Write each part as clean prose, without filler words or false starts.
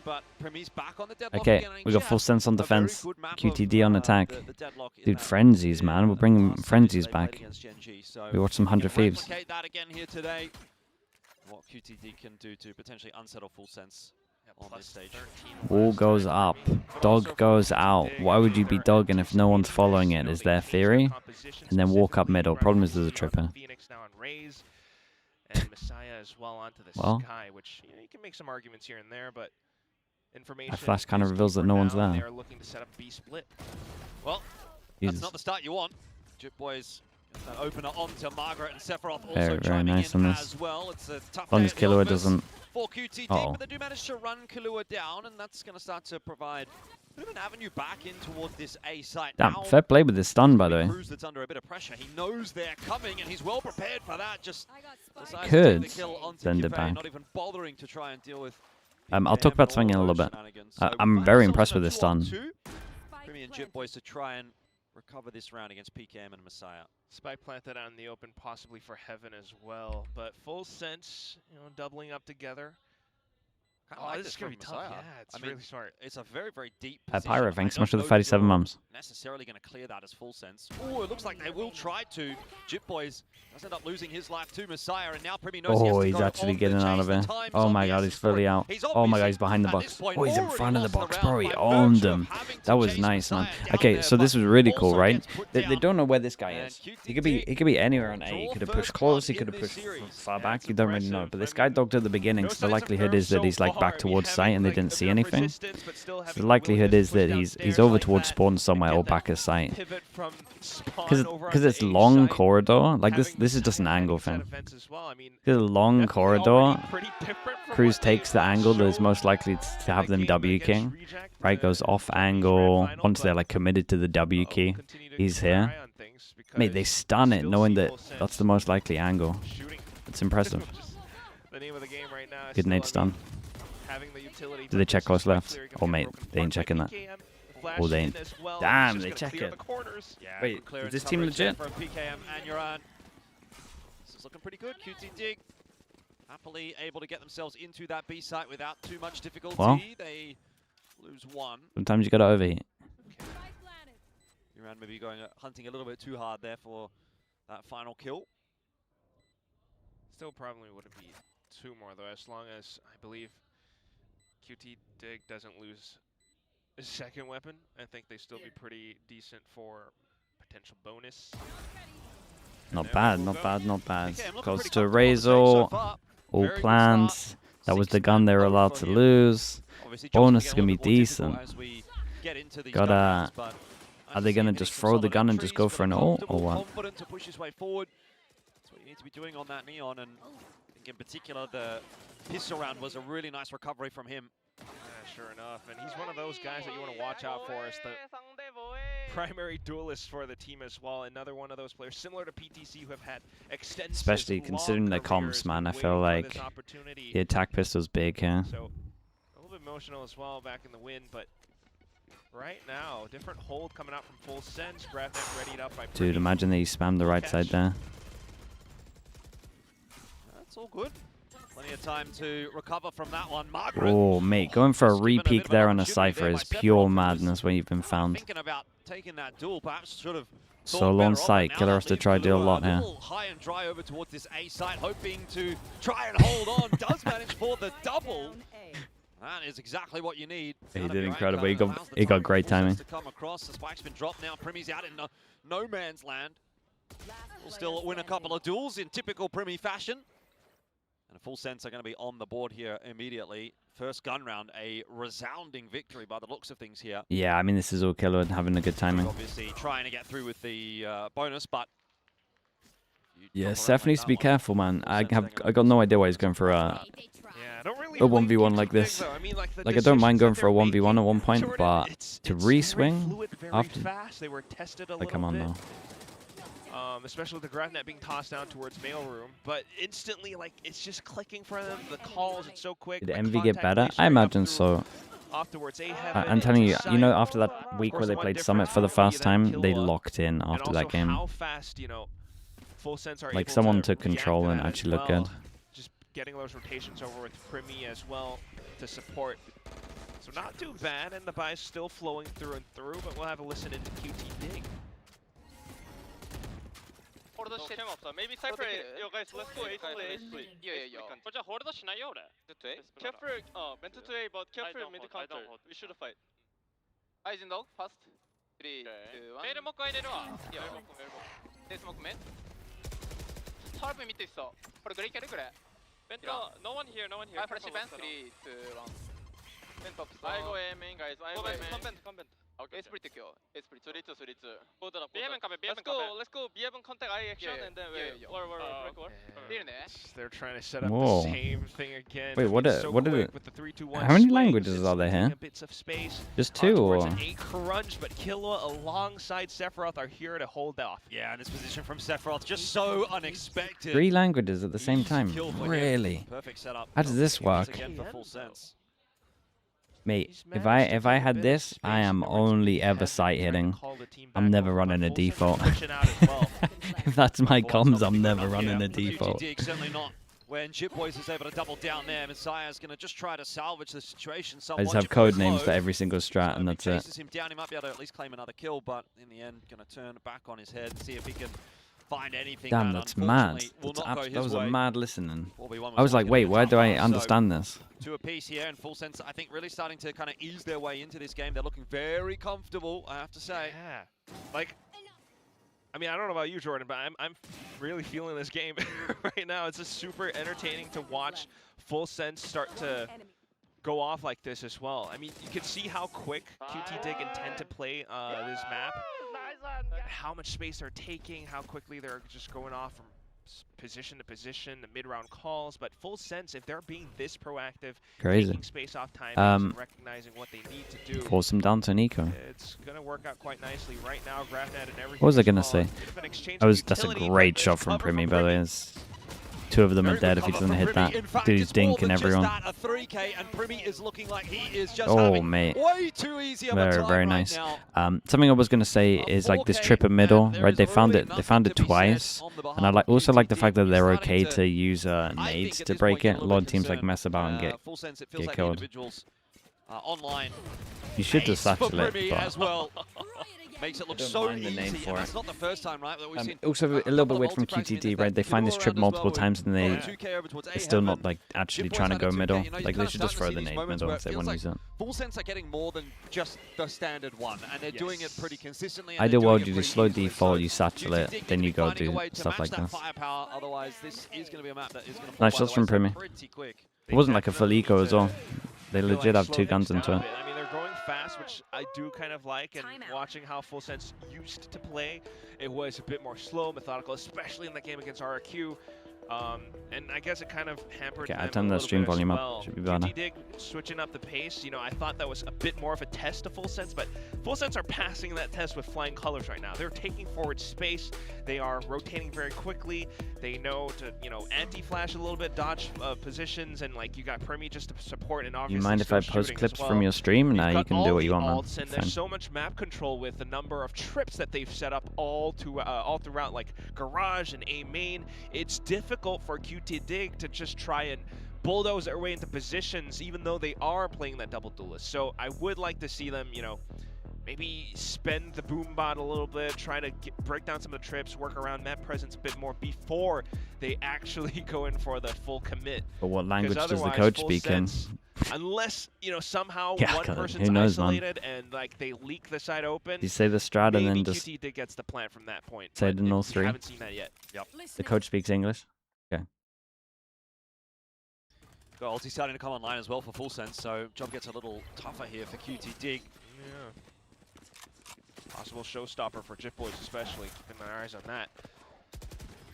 but Premi's back on the deadlock Okay, again, we got full sense on defense. QTD on attack. Dude, frenzies, man. We're bringing frenzies back. We watched some 100 Thieves. That again here today. What QTD can do to potentially unsettle full sense on this stage. Wall goes up. Dog goes out. Why would you be dogging if no one's following it? Is their theory? And then walk up middle. Problem is there's a tripper. And Messiah as well onto the Sky, which you can make some arguments here and there, but information. That flash kind of reveals that no one's there. They're looking to set up B split. Well, that's not the start you want. Jip Boys that opener onto Margaret and Sephiroth also very nice in on this. as well. It's a tough As long as Killua doesn't. For QTD, but they do manage to run Killua down, and that's going to start to provide a bit of an avenue back in towards this A site. Damn, now, fair play with this stun, by the way. Cruz that's under a bit of pressure. He knows they're coming, and he's well prepared for that. Just Could send it back. Not even bothering to try and deal with. I'll talk about swinging a little bit. I'm very impressed with this stun. Primi and Jip Boys to try and recover this round against PKM and Messiah. Spike planted out in the open, possibly for Heaven as well. But full sense, doubling up together. Like this is going to be tough. Yeah, it's really smart. It's a very, very deep Pyro, thanks so much for the 37 mums. Necessarily going to clear that as full sense. Oh, it looks like they will try to. Jip Boys does end up losing his life to Messiah, and now Primi knows he's actually getting out of it. Oh my god, he's fully out. Oh my god, he's behind the box. Oh, he's in front of the box, bro. He owned him. That was nice, man. Okay, so this was really cool, right? They don't know where this guy is. He could be anywhere on A. He could have pushed close. He could have pushed far back. You don't really know. But this guy dogged at the beginning, so the likelihood is that he's like back towards site and they didn't see anything. So the likelihood is that he's over towards spawn somewhere or back at site. Because it's long corridor. Like this is just an angle thing. It's a long corridor. Cruz takes the angle that is most likely to have them W king. Right, goes off angle. Once they're like committed to the W key, he's here. Mate, they stun it knowing that that's the most likely angle. It's impressive. Good nade stun. Do they check close left? Oh, mate, they ain't checking that. Oh, they ain't. Damn, they check it. Wait, is this team legit? This is looking pretty good. QTD happily able to get themselves into that B site without too much difficulty. Well, they lose one. Sometimes you gotta overheat. Around maybe going hunting a little bit too hard there for that final kill. Still probably wouldn't be two more though, as long as I believe QT Dig doesn't lose his second weapon. I think they still be pretty decent for potential bonus. Not bad, not bad, not bad. Goes to Razor, all plans. That was the gun they were allowed to lose. Bonus is gonna be decent. Gotta. Are they gonna just throw the gun and just go for an ult or what? That's what you need to be doing on that Neon, and I think in particular the pistol round was a really nice recovery from him. Yeah, sure enough, and he's one of those guys that you want to watch out for as the primary duelist for the team as well. Another one of those players similar to PTC who have had extensive, especially considering the comps, man. I feel like the attack pistol's big here. So a little bit emotional as well back in the win, but right now, different hold coming out from full sense. GravNet readied up by Primi. Dude, imagine that he spammed the right side there. That's all good. Plenty of time to recover from that one. Margaret. Oh, mate, going for a re-peek there on a Cypher is pure madness when you've been found. Thinking about taking that duel, perhaps should have. Solo on site, Killer has to try to do a lot here. High and dry over towards this A site, hoping to try and hold on. Does manage for the double. That is exactly what you need. He did incredible. He got great timing. To come across. The spike's been dropped now. Primi's out in no man's land. Will still win a couple of duels in typical Primi fashion. And a full sense are going to be on the board here immediately. First gun round, a resounding victory by the looks of things here. Yeah, I mean, this is all Killer having a good timing. Obviously trying to get through with the bonus, but... Yeah, Seth needs to be careful, man. I got no idea why he's going for a 1v1 like this. Like, I don't mind going for a 1v1 at one point, but to re-swing after... Like, come on now. Especially with the GravNet being tossed down towards mailroom, but instantly, like, it's just clicking for them. The calls, it's so quick. Did Envy get better? I imagine so. I'm telling you, after that week where they played Summit for the first time, they locked in after that game. How fast, full sense are like, someone took control and actually looked good. Just getting those rotations over with Primi as well to support. So not too bad, and the buy's still flowing through and through, but we'll have a listen into QTD. 홀더 캠 없어. Maybe Cypher. Yo guys, let's go A to A split. Yeah. 저 홀더 시나요, 그래. Careful. Mental to A, but careful mid counter. We should fight. Eyes in dog. Fast. 3, 2, 1. 메일을 먹고 아이 내려와. 엘보. 네 스모크 맨. 서브 밑에 있어. 그래. 벤터, no one here. 아, 프레시 밴. 3, 2, 1. 밴 팝스. I go A main guys. I go A main. 컴벤트. Okay. A split 껴. A split. 3, 2. BM은 가면 Let's go. BM contact I action and then where? They're trying to set up Whoa. the same thing again. Wait, what? So What is quick it? with the 3, 2, 1 How many swing, languages are there taking here? Bits of space. Just 2 towards or? an A crunch, but Killua alongside Sephiroth are here to hold off. Yeah, and this position from Sephiroth just so unexpected. 3 languages at the same Easy time. kill for him. Really? Perfect setup. How does this Once work? again for full sense. Mate, if I had this, I am only ever sight hitting. I'm never running a default. If that's my comms, I'm never running a default. QTD certainly not. When Chipboys is able to double down there, Messiah's going to just try to salvage the situation somewhat. I just have code names for every single strat, and that's it. Chases him down, he might be able to at least claim another kill, but in the end, going to turn back on his head and see if he can find anything. Damn, that's mad. That was a mad listening. I was like, wait, where do I understand this? 2 apiece here, and full sense, I think, really starting to kind of ease their way into this game. They're looking very comfortable, I have to say. Yeah. Like, I mean, I don't know about you, Jordan, but I'm really feeling this game right now. It's just super entertaining to watch full sense start to go off like this as well. I mean, you can see how quick QTD intend to play this map, how much space they're taking, how quickly they're just going off from position to position, the mid-round calls, but full sense, if they're being this proactive, taking space off time and recognizing what they need to do, force him down to Nico. It's going to work out quite nicely right now. Grafnet and everything. What was I going to say? That's a great shot from Primi, by the way. 2 of them are dead if he doesn't hit that. Dude's dinking everyone. Oh, mate. Very nice. Something I was gonna say is like this trip at middle, right? They found it twice, and I also like the fact that they're okay to use nades to break it. A lot of teams like mess about and get killed. You should just satchel it, but makes it look so easy, and that's not the first time, right, that we've seen. Also, a little bit weird from QTD, right? They find this trip multiple times and they're still not like actually trying to go middle. Like they should just throw the nade middle if they want to use it. Full sense are getting more than just the standard one, and they're doing it pretty consistently. Ideal world, you do slow default, you satchel it, then you go do stuff like this. Otherwise, this is going to be a map that is going to nice shots from Primi. It wasn't like a full eco as well. They legit have 2 guns into it. I mean, they're going fast, which I do kind of like, and watching how Full Sense used to play, it was a bit more slow, methodical, especially in that game against RRQ. And I guess it kind of hampered them I turned the stream volume up. Should be better. QTD switching up the pace, you know, I thought that was a bit more of a test to Full Sense, but Full Sense are passing that test with flying colors right now. They're taking forward space. They are rotating very quickly. They know to, you know, anti-flash a little bit, dodge positions, and like you got Primi just to support, and obviously you mind if I post clips from your stream? Now you can do what you want, man. And there's so much map control with the number of trips that they've set up all throughout, like Garage and A main. It's difficult for QTD to just try and bulldoze their way into positions, even though they are playing that double duelist. So I would like to see them, you know, maybe spend the boom bot a little bit, try to break down some of the trips, work around map presence a bit more before they actually go in for the full commit. But what language does the coach speak in? Unless, you know, somehow one person's who knows, isolated and like they leak the side open. You say the strat and then just QTD gets the plant from that point. Say it in all 3. I haven't seen that yet. Yep. The coach speaks English. Okay. Got ulti starting to come online as well for Full Sense, so job gets a little tougher here for QTD. Yeah. Possible showstopper for Jitboys, especially. Keeping my eyes on that.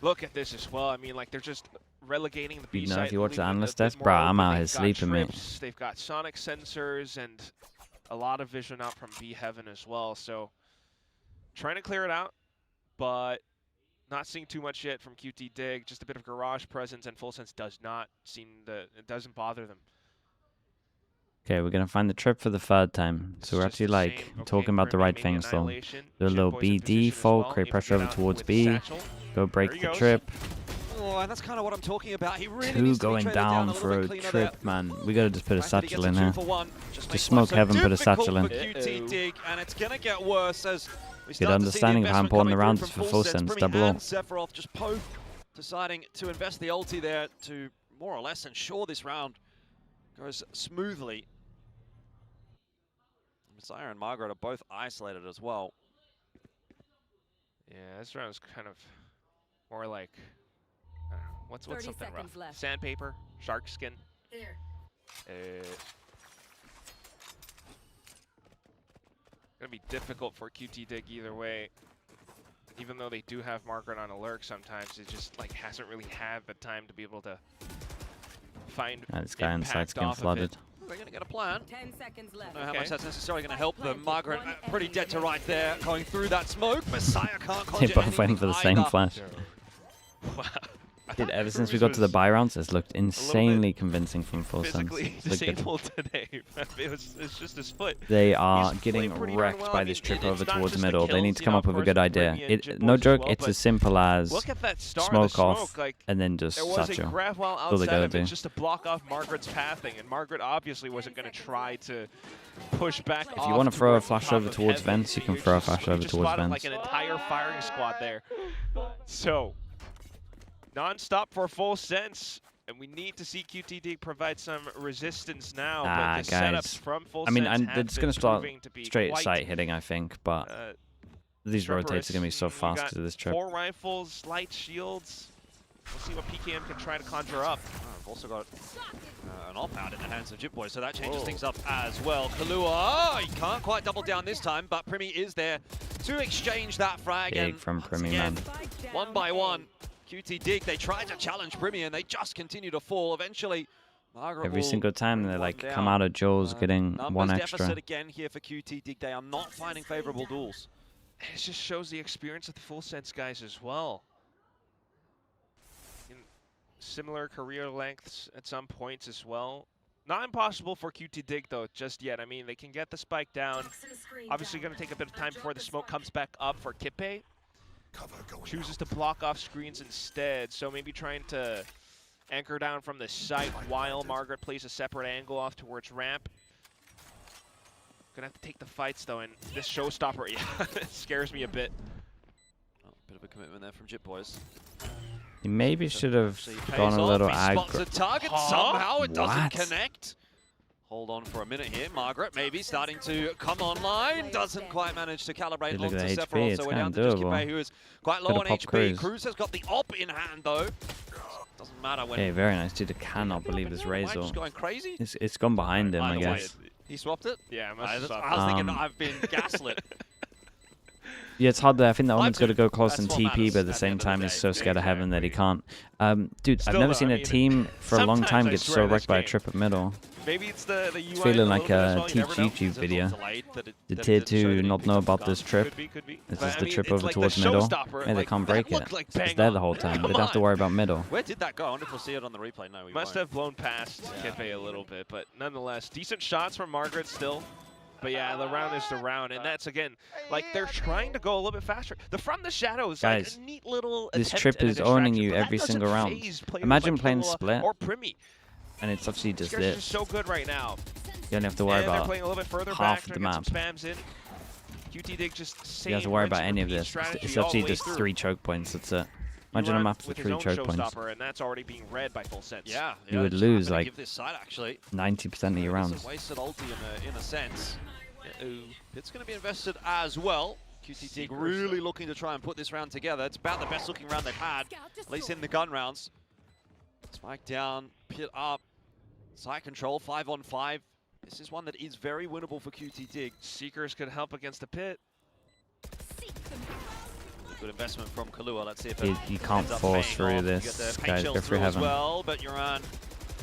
Look at this as well. I mean, like, they're just relegating the B side. You know, if you watch the analyst desk, bro, I'm out here sleeping, mate. They've got sonic sensors and a lot of vision out from B Heaven as well. So, trying to clear it out, but not seeing too much yet from QTD. Just a bit of garage presence, and Full Sense does not seem it doesn't bother them. Okay, we're gonna find the trip for the 3rd time. So we're actually like talking about the right things though. Do a little B default, create pressure over towards B. Go break the trip. Oh, and that's kind of what I'm talking about. He really Two needs to be going traded down down a for little a bit cleaner trip, there. man. We gotta just put a The fact that he satchel gets in a here. 2-for-1 just makes smoke life so heaven, put a difficult satchel in. for QT Dig, and it's gonna get worse as we Good start to see the understanding of how investment important the coming round through is from for full sense. Primi Double and ult. Sephiroth just both deciding to invest the ulti there to more or less ensure this round goes smoothly. Messiah and Margaret are both isolated as well. Yeah, this round's kind of more like, I don't know, what's something rough? Left. Sandpaper, shark skin. There. Gonna be difficult for QT Dig either way. Even though they do have Margaret on alert sometimes, it just like hasn't really had the time to be able to find This guy inside's getting flooded. They're going to get a plan. 10 seconds left. I don't know how much that's necessarily going to help them. Margaret pretty dead to right there, going through that smoke. Messiah can't conjure They both went for the same either. flash. Wow. Dude, ever since we got to the buy rounds, it's looked insanely convincing from full sense. Physically disabled today. It's just his foot. They are He's getting playing pretty wrecked darn well. by I this mean, trip it's over not towards just the middle. They kills, need to you come know, up with a of good course, idea. Primi and No Jitbois as joke, well, it's but as simple as look at that start of smoke the off smoke, like, and then just there was a satchel. grab while all they outside gotta of it do. just to block off Margaret's pathing, and Margaret obviously wasn't going to try to push back. If you want to throw a flash over towards vents, you can throw a flash over towards vents. Like an entire firing squad there. So, non-stop for full sense. And we need to see QTD provide some resistance now. But the guys. setups from full I mean, sense they're just going to start straight sight hitting, I think, but these rotates are going to be so fast because of this trip. 4 rifles, light shields. We'll see what PKM can try to conjure up. I've also got an op-out in the hands of Jitboy, so that changes things up as well. Kahlua, he can't quite double down this time, but Primi is there to exchange that frag. Big and from Primi, again, man. one by one, QT Dig, they tried to challenge Primi and they just continue to fall. Eventually, Margaret Every will single time they like down. come out of Joel's getting Numbers one extra. deficit again here for QT Dig. They are not finding favorable duels. It just shows the experience of the full sense guys as well. In similar career lengths at some points as well. Not impossible for QT Dig though just yet. I mean, they can get the spike down. Obviously going to take a bit of time before the smoke comes back up for Kippe. Chooses to block off screens instead, so maybe trying to anchor down from the site while Margaret plays a separate angle off towards ramp. Gonna have to take the fights though, and this showstopper, yeah, scares me a bit. Oh, bit of a commitment there from Jitboys. He maybe should have Pays gone a off. little He spots a aggro. target somehow, it doesn't What? connect. Hold on for a minute here. Margaret maybe starting to come online. Doesn't quite manage to calibrate Look onto at the HP, Sephiroth, it's so we're kinda down to just doable. Kippe, who is quite low Could've on popped HP. Cruz. Cruz has got the op in hand though. Doesn't matter when. Okay, very nice, dude. I cannot believe this Am I Razor. just going crazy? It's gone behind him, I Either way, guess. He swapped it? Yeah, I was have thinking Um, I've been gaslit. Yeah, it's hard there. I think the Omen's got to go close That's and what TP, matters but at the at the same end of the time, he's day. so scared of heaven that he can't. Dude, Still I've never though, seen I a mean, team for a long sometimes time I get swear so this wrecked by a game- trip at middle. Maybe it's the UI feeling like little bit as a well, you never know. YouTube video. Delayed that it- Did that it tier didn't show 2 that he not picked know up the about gun. this trip? Could be. This But is I the mean, trip it's over like the towards middle. showstopper, Hey, they like, can't that break it. looked like It's bang there on. the whole time. They Come don't have to on. worry about middle. Where did that go? I wonder if we'll see it on the replay. No, we Must won't. have blown past Kippe a little bit, but nonetheless, decent shots from Margaret still. But yeah, the round is the round, and that's again, like they're trying to go a little bit faster. The From the Shadows, Guys, like a neat little this attempt trip at a is owning distraction, you but that every doesn't single round. phase players Imagine like playing Kahlua split. or Primi. And it's obviously just These guys are this. so good right now. You only have to worry And they're about playing a little bit further half back, the trying to map. get some spams in. QT Dig just You same don't have to worry rinse about and any of repeat this. strategy It's all the obviously way just through. 3 choke points. That's it. Imagine a Run map with with his 3 own choke points. showstopper, and that's already being read by full sense. Yeah, You would just- lose, I'm gonna like, give this side actually. 90% of your It's rounds. a wasted ulti in a sense. It's going to be invested as well. QT Dig really looking to try and put this round together. It's about the best looking round they've had, at least in the gun rounds. Spike down, pit up, side control, 5-on-5. This is one that is very winnable for QT Dig. Seekers could help against the pit. Good investment from Kahlua. Let's see if You can't ends up force paying through off. You this, get the paint guys. shells Go for through as heaven. well, but you're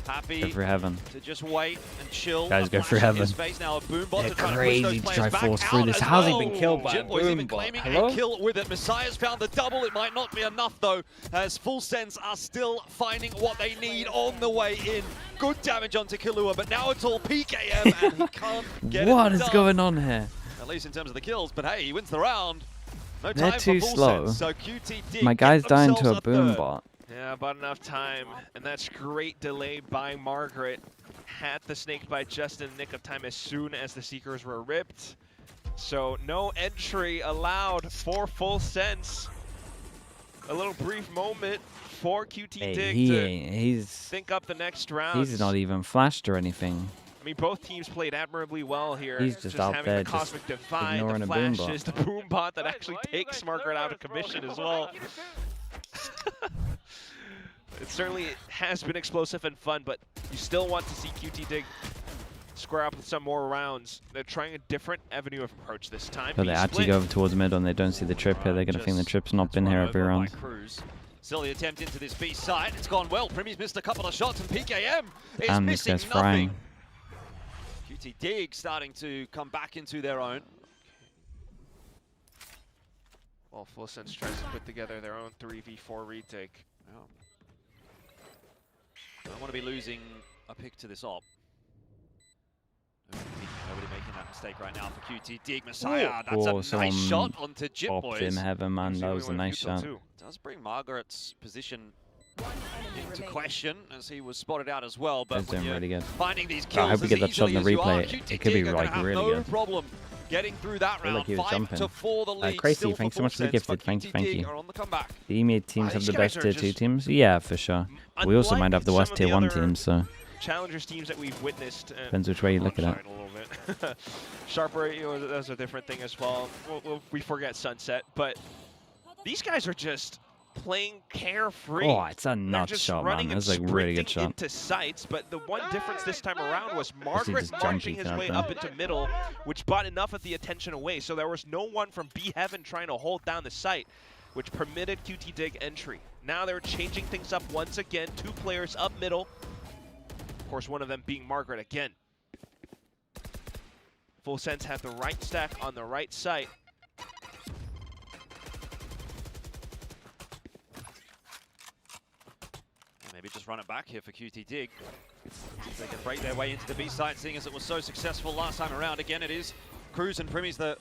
happy Go for heaven. to just wait and chill. Guys, A go for flash in his heaven. face now, a boom bot They're to try crazy to to push try those players force back through out this. as How's he well. been killed by a Jitboy's even boom bot? claiming Hello? a kill with it. Messiah's found the double. It might not be enough though, as Full Sense are still finding what they need on the way in. Good damage onto Kahlua, but now it's all PKM and he can't get it What is done. going on here? At least in terms of the kills, but hey, he wins the round. No They're time too for Full slow. Sense, so QT Dig My get guy's dying to themselves a boom third. bot. Yeah, about enough time, and that's great delay by Margaret. Had the snake bite just in the nick of time as soon as the Seekers were ripped. So no entry allowed for Full Sense. A little brief moment for QT Dig to think up the next round. He's not even flashed or anything. I mean, both teams played admirably well here. He's just out having there, the Cosmic just Divide, ignoring the a boom flashes, the boom bot that actually takes Margaret out of commission as well. It certainly has been explosive and fun, but you still want to see QT Dig square up with some more rounds. They're trying a different avenue of approach this time. So they actually go over towards mid when they don't see the trip here. They're going to think the trip's not been here every round. Still the attempt into this B side. It's gone well. Primmy's missed a couple of shots, and PKM is And missing this guy's nothing. frying. QT Dig starting to come back into their own. Well, Full Sense tries to put together their own 3v4 retake. Oh. Don't want to be losing a pick to this op. Nobody making that mistake right now for QT Dig. Messiah, that's a nice shot onto Jip, boys. In heaven, man. That was a nice shot. Does bring Margaret's position into question as he was spotted out as well. But when you're really good. finding these kills I hope we get that shot in the replay. QT It could be Dig like really no good. problem getting through that round. Like he was 5-4 the lead. Crazy, thanks so much for the gifted. Thank you. The EMEA teams have the best tier 2 teams? Yeah, for sure. We also might have the worst tier 1 teams, so challengers teams that we've witnessed. Depends which way you look at it. A little bit. Sharper, you know, that's a different thing as well. We forget Sunset, but these guys are just playing carefree. Oh, it's a nut shot, man. That's like a really good shot. Into sights, but the one difference this time around was Margaret marching his way up into middle, which brought enough of the attention away. So there was no one from B Heaven trying to hold down the site, which permitted QT Dig entry. Now they're changing things up once again. 2 players up middle. Of course, one of them being Margaret again. Full Sense had the right stack on the right site. Maybe just run it back here for QT Dig. They can break their way into the B site, seeing as it was so successful last time around. Again, it is Cruz and Primmy's that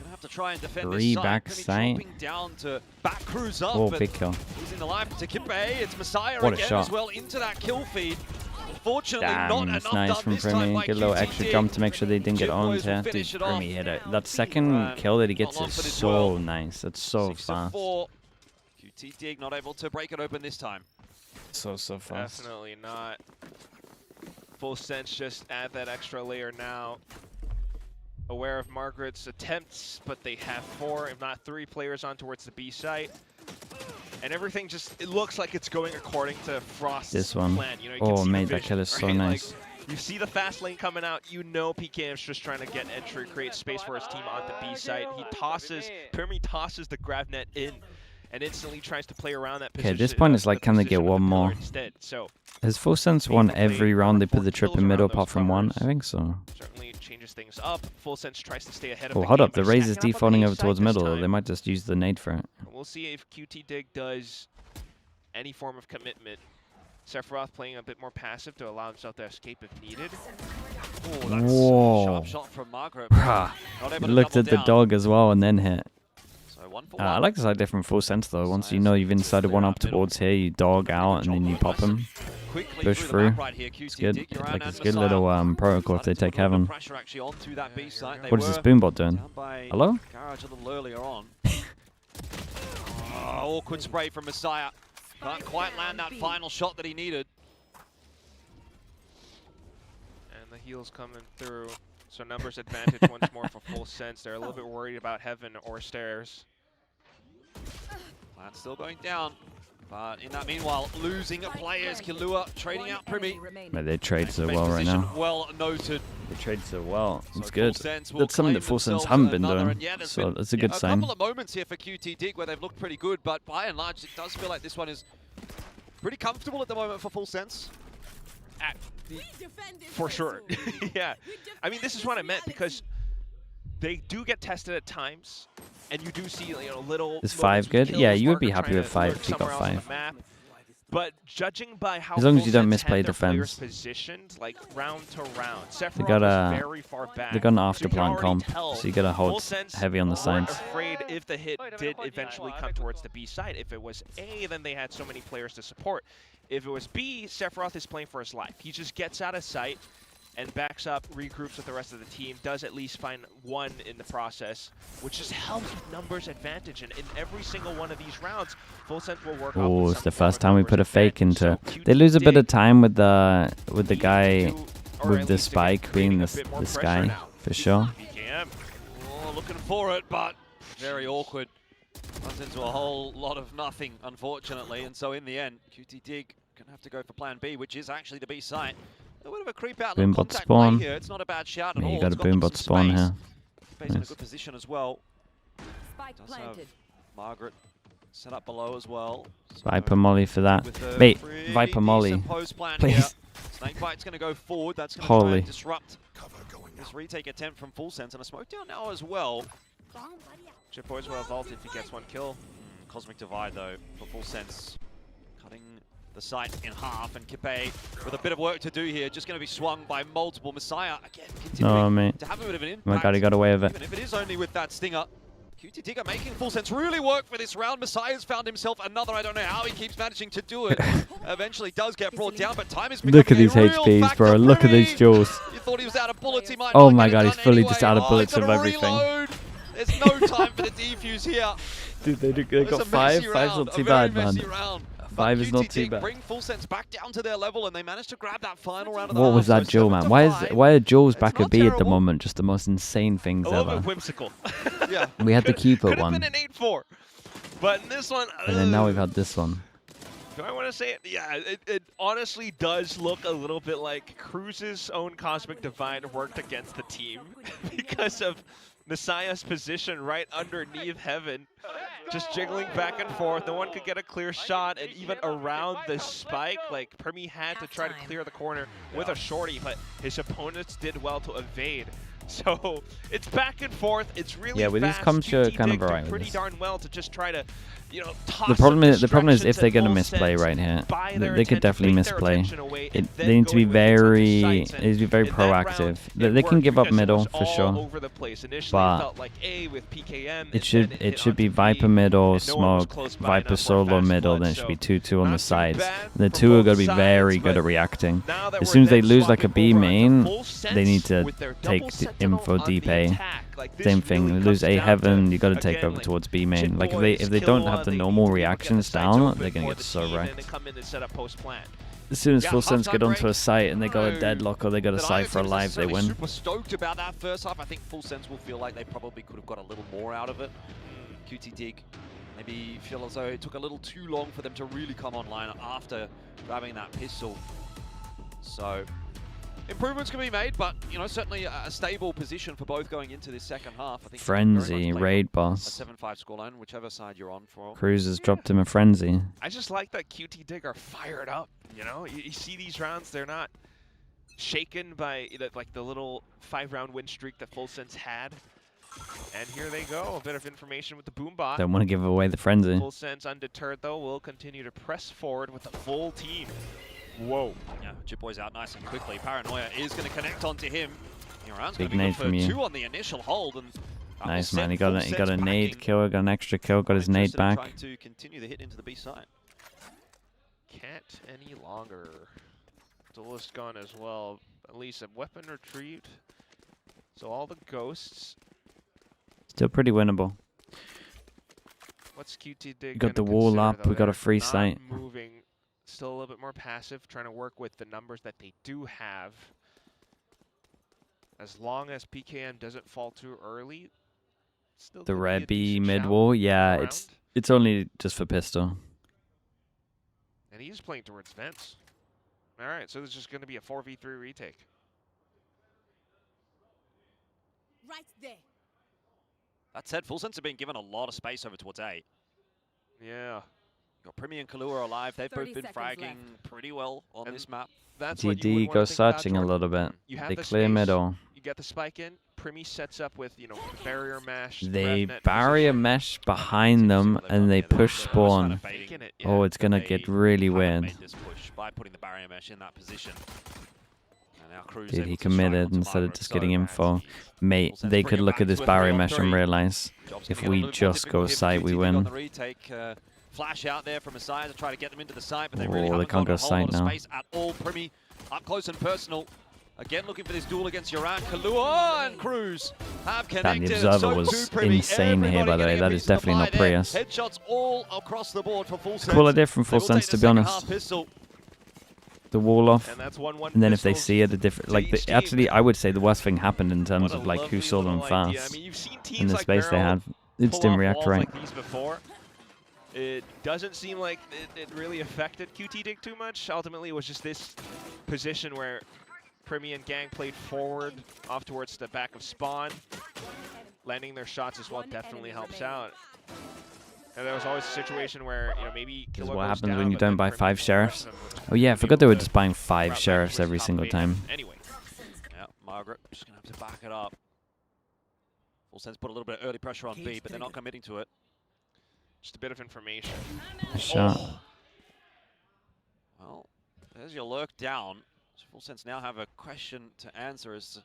gonna have to try and defend this site. Back Primmy site. dropping down to back Cruz up. Oh, big kill. Losing the life to Kimbe. It's Messiah What a again shot. as well into that kill feed. Unfortunately, Damn, not it's enough nice done from this time by Primmy. Get a little QT extra Dig. jump to make sure they didn't get Jip owned boys will here. Dude, finish it off. Primmy hit it. That second kill that he gets is so nice. That's so 6-4. fast. QT Dig not able to break it open this time. So fast. Definitely not. Full Sense just add that extra layer now. Aware of Margaret's attempts, but they have 4, if not 3 players on towards the B site. And everything just, it looks like it's going according to Frost's plan. You know, you can see mate, the that kill is so right? nice. Like, you see the fast lane coming out, you know PKM's just trying to get entry, create space for his team on the B site. He tosses, Primmy tosses the grab net in, and instantly tries to play around that position. Okay, this point is like, can they get one more? Instead. So, has Full Sense won every round they put the trip in middle apart from one? I think so. Certainly changes things up. Full Sense tries to stay ahead of Oh, the hold game up. The by Raze is stacking up defaulting on over A towards side this middle. time. They might just use the nade for it. We'll see if QT Dig does any form of commitment. Sephiroth playing a bit more passive to allow himself to escape if needed. Oh, that's Whoa. a sharp shot from Margaret. Bruh. Not able He to looked double at the down. dog as well and then hit. So 1 for 1. I like this idea from Full Sense though. Once you know you've inserted one up towards here, you dog out and then you pop him. Quickly Push through the through. map right here, QT It's good. Dig, Uran Like and it's a good Messiah. little protocol if they Starting take to put a little heaven. pressure actually onto that B site. They What is this were Boombot doing? down by Hello? Garage a little earlier on. Awkward spray from Messiah. Can't quite land that final shot that he needed. And the heal's coming through. So numbers advantage once more for Full Sense. They're a little bit worried about heaven or stairs. Plan still going down. But in that meanwhile, losing players. Killua trading out Primmy. But they trade so Best well right position, now. well noted. They trade so well. So It's good. Full Sense will That's something claim that Full Sense themselves haven't been another, doing. and yeah, there's So been that's a good a sign. couple of moments here for QT Dig where they've looked pretty good, but by and large, it does feel like this one is pretty comfortable at the moment for Full Sense. For sure. Yeah. I mean, this is what I meant, because they do get tested at times, and you do see, you know, little. Is 5 good? Yeah, you would be happy with 5 if you got 5. But judging by how as long as you don't Full Sense misplay had their players defense. positioned, like round to round, Sephiroth They got was very far back. They got an So you can afterplant already comp, tell so you gotta Full hold Sense heavy on the weren't sides. afraid if the hit did eventually come towards the B side. If it was A, then they had so many players to support. If it was B, Sephiroth is playing for his life. He just gets out of sight and backs up, regroups with the rest of the team, does at least find one in the process, which just helps with numbers advantage. And in every single one of these rounds, Full Sense will work. Oh, it's the first time we put a fake into. They lose a bit of time with the guy with the spike being this guy for sure. Oh, looking for it, but very awkward. Runs into a whole lot of nothing, unfortunately, and so in the end, QTD gonna have to go for plan B, which is actually the B site. A bit of a creep out, little contact play here. It's not a bad shout at all. You got a It's them boombot some spawn space. here. Space in a good position as well. Spike Does have planted. Margaret set up below as well. Viper Molly for that. Wait, Viper Molly, please. Snakebite's going to go forward. That's going to try Holy. and disrupt this retake attempt from Full Sense, and a smoke down now as well. Chip always will vault if he gets one kill. Cosmic Divide though for Full Sense, cutting the site in half, and Kipe with a bit of work to do here. Just going to be swung by multiple. Messiah again continuing mate. to have a bit of an impact. Oh my god, he got away with it. Even if it is only with that stinger. QTD are making Full Sense really work for this round. Messiah's found himself another. I don't know how he keeps managing to do it. Eventually does get brought down, but time is Look at these HPs, bro. Look at these jewels. You thought he was out of bullets. He might Oh not my get god, it he's done fully anyway. just out of bullets he's of gotta everything. reload. There's no time for the defuse here. Dude, they got five. Five's not too bad, man. Five is not too bad. Bring Full Sense back down to their level, and they managed to grab that final round of What the was half, that so jewel, man? 7-5. Why are jewels It's back not at B at the terrible. moment? Just the most insane things A little ever. bit whimsical. Yeah. We had to keep it Could have one, been an 8-4. But in this one, and then now we've had this one. do I want to say it? Yeah, it honestly does look a little bit like Cruz's own Cosmic Divide worked against the team because of Messiah's position right underneath Heaven, just jiggling back and forth. No one could get a clear shot, and even around the spike, like Primi had to try to clear the corner with a shorty, but his opponents did well to evade. So it's back and forth. It's really Yeah, with these fast. comps, you're QT kind of did alright with pretty this. darn well to just try to, you know, toss The problem is distractions if they're at gonna Full misplay Sense, right here. buy their They could attention, definitely bait their misplay. attention away, and They then need to go be in with each other's very, sights. they need to be very In that round, proactive. it They can worked give up because it middle was for all sure. over the place. Initially, But it felt like A with PKM. It should be Viper middle, smoke, Viper solo middle, then it should be 2-2 on the sides. The two are gonna be very good at reacting. As soon as they lose like a B main, they need to take info deep A. Same thing. They lose A heaven, you got to take over towards B main. Like if they don't have the normal reactions down, they're gonna get so wrecked. As soon as Full Sense get onto a site and they got a deadlock or they got a Cypher alive, they win. Super stoked about that first half. I think Full Sense will feel like they probably could have got a little more out of it. QTD maybe feel as though it took a little too long for them to really come online after grabbing that pistol. So improvements can be made, but you know, certainly a stable position for both going into this second half. I think Frenzy, raid a boss. 7-5 scoreline, whichever side you're on for. Cruz has dropped him a frenzy. I just like that QTD are fired up. You know, you see these rounds, they're not shaken by like the little 5-round win streak that Full Sense had. And here they go, a bit of information with the boombot. Don't want to give away the frenzy. Full Sense undeterred though will continue to press forward with the full team. Whoa. Yeah, Chip Boy's out nice and quickly. Paranoia is going to connect onto him. Round's Big gonna be nade good from for you. 2 on the initial hold, and Nice man, he got a nade kill, got an extra kill, got his nade back. Trying to continue the hit into the B side. Can't any longer. Duelist gone as well. At least a weapon retrieved. So all the ghosts. Still pretty winnable. What's QTD We got the gonna wall consider, up, though? we got a They're free not site. Moving, still a little bit more passive, trying to work with the numbers that they do have. As long as PKM doesn't fall too early, still The could be a red B decent mid shout wall, yeah, around. it's only just for pistol. And he's playing towards vents. All right, so this is just going to be a 4v3 retake. Right there. That said, Full Sense have been given a lot of space over towards A. Yeah. Got Primi and Kahlua alive. They've both 30 been seconds fragging pretty well on And this map. That's what you would GD wanna goes think about, searching a Jordan. little bit. You have They the clear space, middle. You get the spike in, Primy sets up with, you know, barrier mesh. They RevNet barrier position. mesh behind them and they push spawn. Faking it, Oh, yeah. it's gonna get really weird. Made this push by putting the barrier mesh in that position. And now Cruz Dude, able he to strike committed onto instead of Margaret, just so getting info. Full Mate, sense they bring could it look back at this to a barrier 3-on-3. mesh and realize Job's if gonna get a we little more just difficult go here for site, we QTD win. on the retake. Flash out there from Messiah to try to get them into the site, but they really Oh, they haven't can't got a go whole site lot of now. space at all. Primy up close and personal. Again, looking for this duel against Yoran. Kalua and Cruz have connected. the observer So was too Primy. insane here, by the way. Everybody That getting a is piece of the definitely not pie there. Prius. Headshots all across the board for Full Sense. Cool idea from They Full will take Sense, the to be second honest. half pistol. The wall off. And that's 1-1 And then if they pistols see it, a different, like, to each actually, team. I would say the worst thing happened in terms What a of, like, who lovely saw them little idea. fast. I mean, you've seen In teams the like space they Barrel had. It just pull didn't off react walls right. like these before. It doesn't seem like it really affected QTD too much. Ultimately, it was just this position where Primy and Gang played forward off towards the back of spawn. Landing their shots as well definitely helps out. And there was always a situation where, you know, maybe This is Killer what goes happens down, when you but don't then buy Primy 5 can sheriffs. press them Oh yeah, I and forgot be they were able just to buying 5 route back sheriffs towards every top single of time. Anyway. Yeah, Margaret just going to have to back it up. Full Sense put a little bit of early pressure on B, but they're not committing to it. Just a bit of information. A shot. Oh. Well, there's your lurk down. So Full Sense now have a question to answer as to,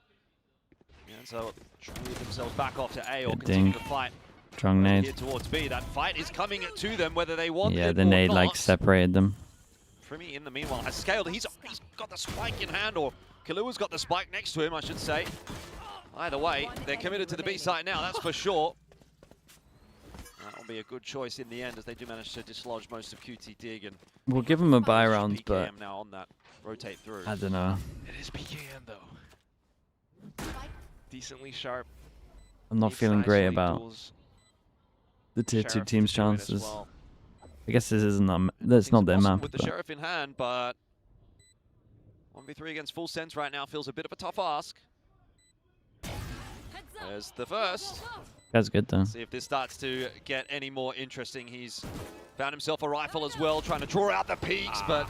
so try to get themselves back off to A or Good continue dink. to fight Strong here nade. towards B. That fight is coming to them whether they want Yeah, it the or nade, not. like, separated them. Primy in the meanwhile has scaled. He's got the spike in hand, or Kalua's got the spike next to him, I should say. Either way, they're committed to the B site now, that's for sure. That will be a good choice in the end as they do manage to dislodge most of QT Dig and We'll give them a buy round, PKM but now on that rotate through. I don't know. It is PKM though. Decently sharp. I'm not Needs feeling to great isolate about duels. the tier 2 Sheriff team's to do it as chances. well. I guess this isn't that's Things not are their possible map. with the But Sheriff in hand, but 1v3 against Full Sense right now feels a bit of a tough ask. There's the first. that's good though. See if this starts to get any more interesting. He's found himself a rifle as well, trying to draw out the peaks, but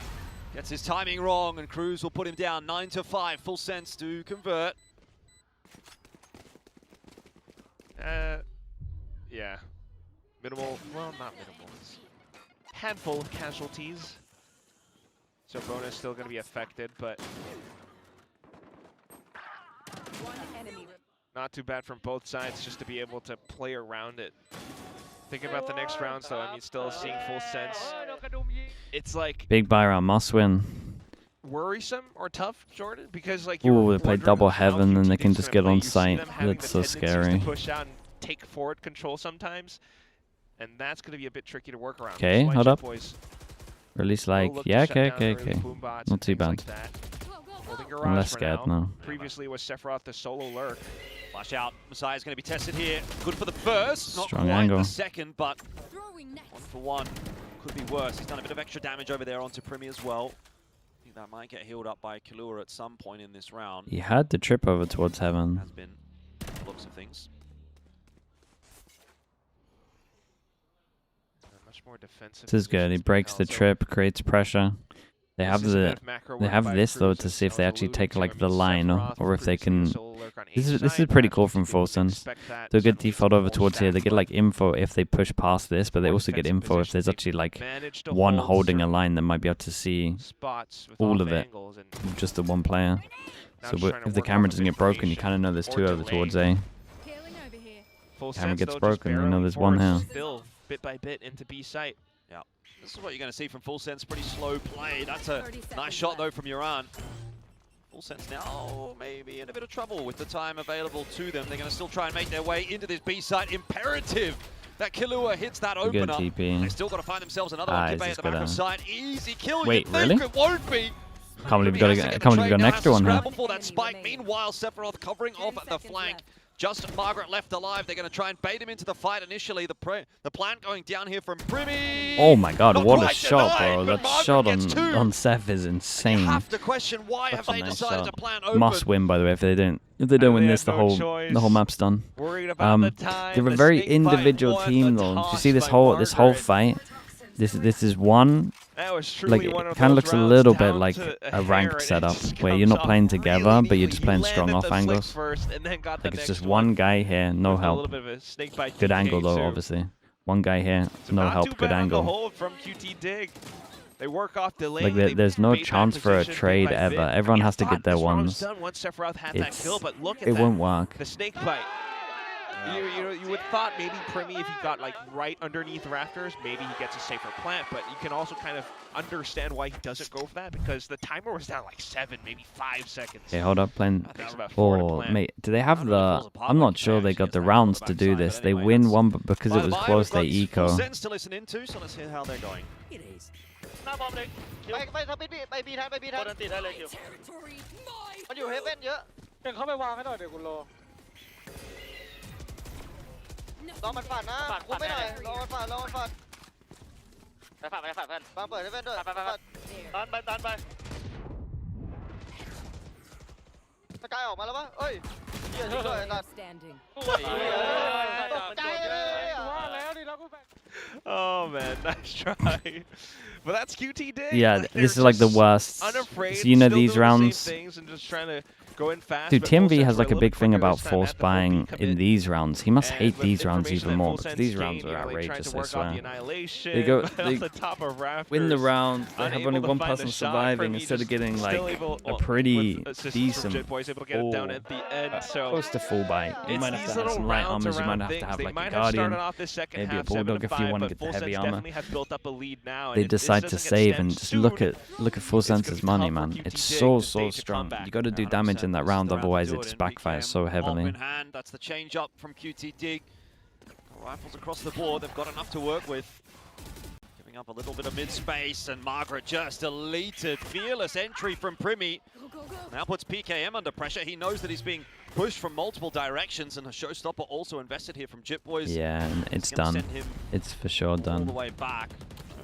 gets his timing wrong, and Cruz will put him down 9-5. Full Sense to convert. Yeah. Minimal, well, not minimal. It's handful of casualties. So bonus still going to be affected, but not too bad from both sides just to be able to play around it. Thinking about the next rounds though, I mean, still seeing Full Sense. It's like Big buy round, must win. worrisome or tough, Jordan, because like Ooh, you're they play wondering double how heaven and they QTD can is just gonna get on play. You see site. them having That's the so tendencies scary. to push out and take forward control sometimes, and that's going to be a bit tricky to work around. Okay, That's why hold Jet up. Boys Release will like, look to yeah, shut okay, down okay, early okay. boom bots Not and too things bad. like that. Holding garage I'm less for scared now. now. Previously was Sephiroth the solo lurk. Flash out. Messiah's going to be tested here. Good for the first. Not Strong quite angle. the second, but Throwing next. 1 for 1. Could be worse. He's done a bit of extra damage over there onto Primy as well. I think that might get healed up by Kalua at some point in this round. He had to trip over towards heaven. Has been the looks of things. Much more defensive. This is good. He positions, but breaks the also trip, creates pressure. They have this is a bit the of macro they work have by this though Cruz, to as see if I they was actually alluding take to. like I the mean, line Sephiroth or if they previously was can. solo lurk on This A is side, pretty perhaps cool we from could Full Sense. expect that They'll get suddenly default some over more towards here. They staff get like info if they push past this, but they more also get defensive info if there's positions. actually like Managed to one hold holding a certain line that might be able to see spots with all off of it. angles and just the one player. now So just trying to if the work camera off of doesn't get broken, you information kind of know there's or two over delay. towards A. Healing over here. Full Camera sense, gets though, just broken, they know barreling there's one forward, here. Still, bit by bit, into B site. This is what you're going to see from Full Sense. Pretty slow play. That's a 30 seconds nice shot though left. from Yoran. Full Sense now maybe in a bit of trouble with the time available to them. They're going to still try and make their way into this B site. Imperative that Killua hits that Good opener. TP. They still got to find themselves another Ah, one. he's Kibbe at just the back gonna- of site. Easy kill. Wait, You'd think really? it won't be. Can't believe we Primy got has to a, get can't the believe we got trade an now, has extra to one here. scramble for that spike. Meanwhile, Sephiroth covering off 10 at the seconds flank. left. Just Margaret left alive. They're going to try and bait him into the fight initially. The plant going down here from Primy. Oh my god, Not what a quite shot, denied, bro. but That Margaret shot gets two. on Seth is You insane. have to question why Such have a they nice decided shot. to plan open. Must win, by the way, if they don't win this, the whole map's done. Worried about the time. They're a the very snake bite, individual what team a though. Do you toss see this by whole Margaret. fight? This is one That was truly Like, one it of kind of those looks a rounds little bit down like to a hair, ranked and it setup just where you're comes not off playing really together, but you're neatly. just He playing strong landed off the flick angles. first and then got the Like, it's next just one guy here, no with a help. little bit of a snake bite Good DK angle though, too. obviously. One guy here, It's no not help, too good bad on the angle. hold from QT Dig. They work off delay. Like, there's no chance for a trade ever. Everyone has to get their ones. Once Sephiroth had that kill, but look at It that. won't work. The snake bite. You would thought maybe Primy, if he got like right underneath rafters, maybe he gets a safer plant, but you can also kind of understand why he doesn't go for that, because the timer was down like 7, maybe 5 seconds. Okay, hold up, playing. Takes about 4 to Oh, plant. mate, do they have the... I'm not sure they got the rounds to do this. They win one, but because it was close, they eco. Sense to listen into, so let's hear how they're going. It is. หน้าบอมเลยไปทำไปบีทันไปบีทันตีได้เลยคิว Territory mine. มันอยู่เฮเว่นเยอะ เดี๋ยวเขาไปวางให้หน่อยเดี๋ยวกูรอ รอมันฝันนะคุมไม่หน่อยรอมันฝัน ไปฝากเพื่อน บางเปิดเฮเว่นด้วย ไปตันไป สกายออกมาแล้วปะเอ้ยเหี้ยช่วยด้วยตัด Standing. ตกใจเลยว่าแล้วดิแล้วกูแบก Oh man, nice try. But that's QT Dig. Yeah, Like, this is they're like the just worst. Unafraid, So you know still these doing the rounds... same things and just trying to go in fast, Dude, but TMV Full has Sense like were a a big little thing quicker about this time force at the full buying peak in commit. these rounds. He must And hate with these rounds information even that more, Full because Sense these gained, rounds you are know, they tried outrageous, to I work off the swear. annihilation, They go... but They off the top of rafters, win the round, they have unable only to one find the person shot. surviving Primy instead of just getting like still able, a pretty with assist from decent Jit Boys, able to get it down at the end. So close to full buy. You it's might have these to have little some light rounds armors, you around might have to things. have They like a might have guardian, started off this second maybe a half bulldog if 7-5, you want to but get the Full heavy Sense armor. definitely have built up a lead now. They And if this decide to doesn't get save stemmed and just soon, look at Full it's gonna Sense's be money, tough for man. QT It's Dig so to stay to strong. come back. You got to do damage in that round, otherwise it just backfires so heavily. In hand, that's the change up from QT Dig. Rifles across the board, they've got enough to work with. Giving up a little bit of mid-space, and Margaret just deleted. Fearless entry from Primy. Go, go, go. Now puts PKM under pressure. He knows that he's being pushed from multiple directions, and a showstopper also invested here from Jit Boys. Yeah, and it's Gonna done. send him It's for sure all the done. way back.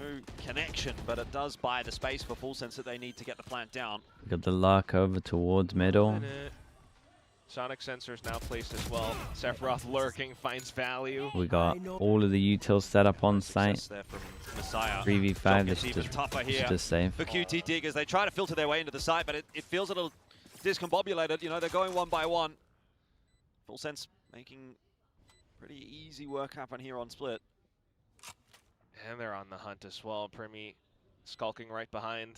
No connection, but it does buy the space for Full Sense that they need to get the plant down. We got the luck over towards middle. Sonic sensors now placed as well. Sephiroth lurking, finds value. We got all of the utils set up on Success site. there from Messiah. 3v5, Gets this even is tougher here just safe. for QT Dig as they try to filter their way into the site, but it feels a little discombobulated. You know, they're going one by one. Full Sense making pretty easy work happen here on split. And they're on the hunt as well. Primy skulking right behind.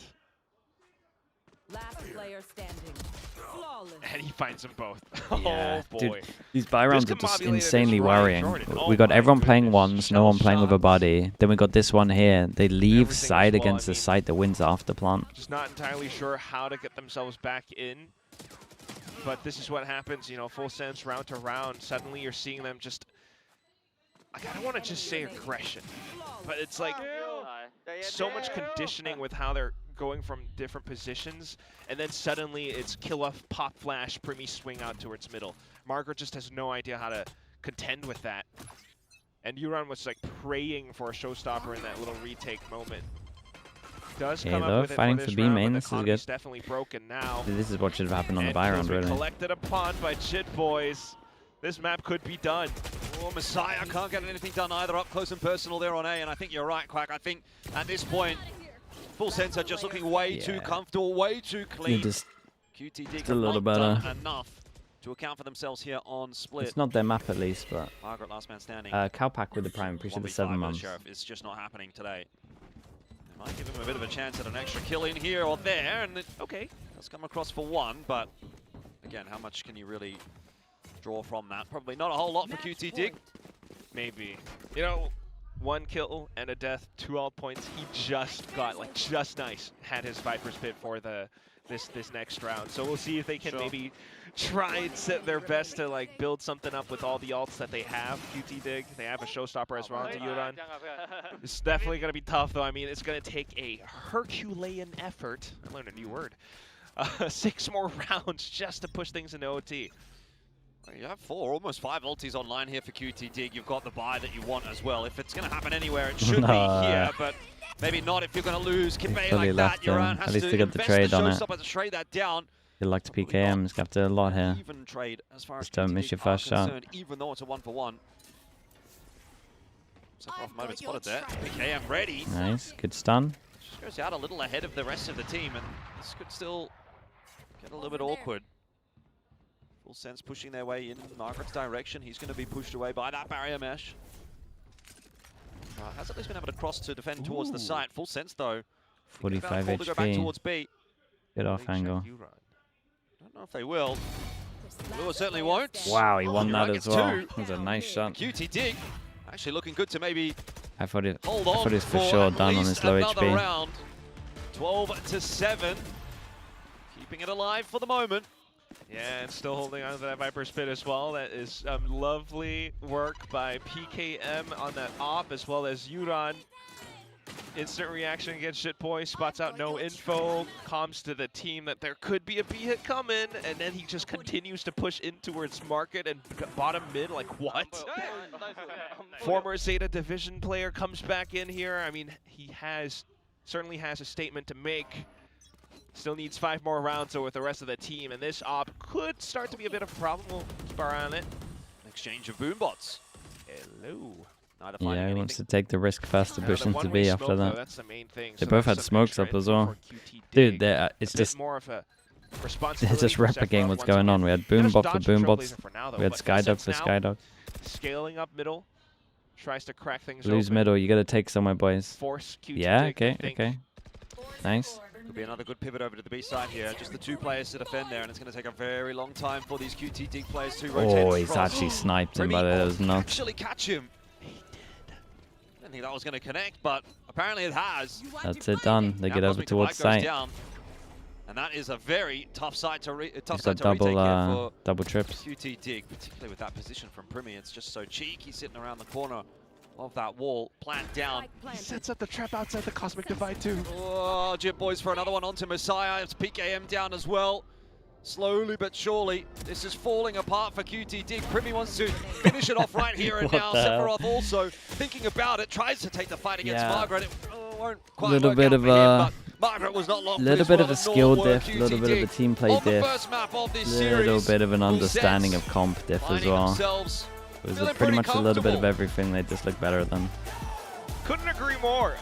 Last player standing. Flawless. And he finds them both. Yeah, oh boy. dude, these buy rounds are just Discombobulated insanely is right, worrying. Jordan. We Oh got my everyone playing goodness. ones, no one Shell playing with a shots. body. Then we got this one here. They leave Everything side is raw. against the site that wins after plant. Just not entirely sure how to get themselves back in. But this is what happens, you know, Full Sense round to round. Suddenly you're seeing them just, like, I don't want to just say aggression, but it's like so much conditioning with how they're going from different positions, and then suddenly it's kill off, pop flash, Primy swing out towards middle. Margaret just has no idea how to contend with that. And Euron was like praying for a showstopper in that little retake moment. Does Yeah, come though, up with it fighting for for this B round, main, but this the is economy's good. definitely broken now. This is what should have happened on the And buy feels round, really. collected upon by Jit Boys. This map could be done. Oh, Messiah can't get anything done either up close and personal there on A, and I think you're right, Quack. I think at this point, Full Sense are just looking way too comfortable, way too clean. You're just QT Dig a little have not better. done enough to account for themselves here on split. It's not their map at least, but Margaret last man standing. Cowpack with the prime, appreciate the 7 months. Sheriff is just not happening today. They might give him a bit of a chance at an extra kill in here or there, and okay, does come across for one, but again, how much can you really draw from that? Probably not a whole lot for QT Dig. Maybe. You know, 1 kill and a death, 2 all points. He just got, like, just nice. Had his Viper's Pit for this next round. So we'll see if they can maybe try and set their best to, like, build something up with all the alts that they have. QT Dig, they have a showstopper as well to Yuran. It's definitely going to be tough, though. I mean, it's going to take a Herculean effort. I learned a new word. 6 more rounds just to push things into OT. Well, you have 4, almost 5 ultis online here for QT Dig. You've got the buy that you want as well. If it's going to happen anywhere, it should be here, but maybe not if you're going to lose. Kipei like that, Yuran has At least to they got the invest trade on it. showstopper to trade that down. Good luck to PKM, he's got to do a lot here. Even trade as far as Just don't QT miss Dig your are first shot. concerned, even though it's a 1-for-1. Sephiroth might have been spotted there. PKM ready. Nice, good stun. Just goes out a little ahead of the rest of the team, and this could still get a little bit awkward. Full Sense pushing their way in Margaret's direction. He's going to be pushed away by that barrier mesh. Has at least been able to cross to defend towards the site. Full Sense though. 45 to go back towards HP. B. Good off angle. Don't know if they will. Lure certainly won't. Wow, he won that Gets as well. two. That was a nice shot. QTD actually looking good to maybe I thought it hold on was for sure at done on least this low another HP. round. 12-7. Keeping it alive for the moment. Yeah, and still holding on to that Viper Spit as well. That is lovely work by PKM on that op, as well as Yuran. Instant reaction against Shitboy, spots out no info, comms to the team that there could be a B hit coming, and then he just continues to push in towards market and bottom mid, like what? Former Zeta Division player comes back in here. I mean, he certainly has a statement to make. Still needs 5 more rounds with the rest of the team, and this op could start to be a bit of a problem. We'll keep our eye on it. An exchange of boombots. Hello. Yeah, he wants to take the risk first to push into B after that. That's the main thing. They both had smokes up as well. Dude, it's just more of a they're just replicating what's going on. We had boombot for boombots. We had skydog for skydog. Scaling up middle, tries to crack things Lose open. middle, you gotta take somewhere, boys. Force QTD, Yeah, I okay, think. okay. Nice. Could be another good pivot over to the B side here. Just the 2 players to defend there, and it's going to take a very long time for these QTD players to rotate. Oh, he's actually sniped him by those nuts. Actually catch him. He did. I didn't think that was going to connect, but apparently it has. That's it done. They get over towards site. Down, and that is a very tough side to He's got double trips. QTD, particularly with that position from Primi. It's just so cheeky sitting around the corner of that wall, plant down. He sets up the trap outside the Cosmic Divide too. Oh, Jip Boys for another one onto Messiah. It's PKM down as well. Slowly but surely, this is falling apart for QTD. Primi wants to finish it off right here and now. Sephiroth also thinking about it, tries to take the fight against Margaret. It won't quite Little work bit out of for him, but Margaret was not long for little this bit one, of a nor skill were diff, a little bit of a QTD. team play On the diff, first map of this little series, bit of an Full understanding Sense of comp diff as finding well. themselves It was feeling pretty pretty much a little bit of comfortable. everything. They just look better than. Couldn't agree more.